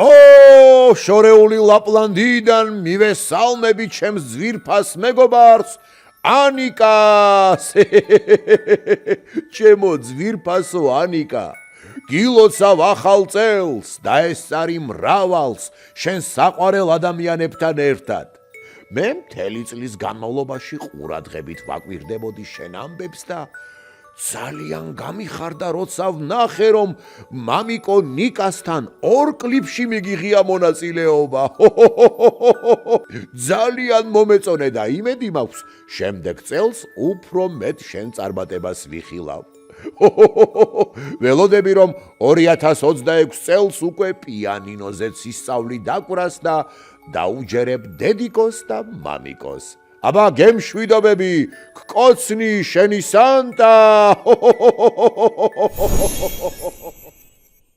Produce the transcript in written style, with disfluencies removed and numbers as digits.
ო შორეული ლაპლანდიიდან მივესალმები ჩემს ძვირფას მეგობარს ანიკას ჩემო ძვირფასო ანიკა გილოცავ ახალ წელს და ეს არის მრავალს შენ საყვარელ ადამიანებთან ერთად მე მთელი წლის განმავლობაში ყურადღებით ვაკვირდებოდი შენ ამბებს და ძალიან გამიხარდა როცა ვნახე რომ მამიკო ნიკასთან ორ კლიპში მიგიღია მონაწილეობა ძალიან მომეწონე და იმედი მაქვს შემდეგ წელს უფრო მეტ შენ წარმატებას ვიხილავ ველოდები რომ 2026 წელს უკვე პიანინოზეც ისწავლი დაკვრას და დაუჯერებ დედიკოს და მამიკოს აბა გემშვიდობები გკოცნი შენი სანტა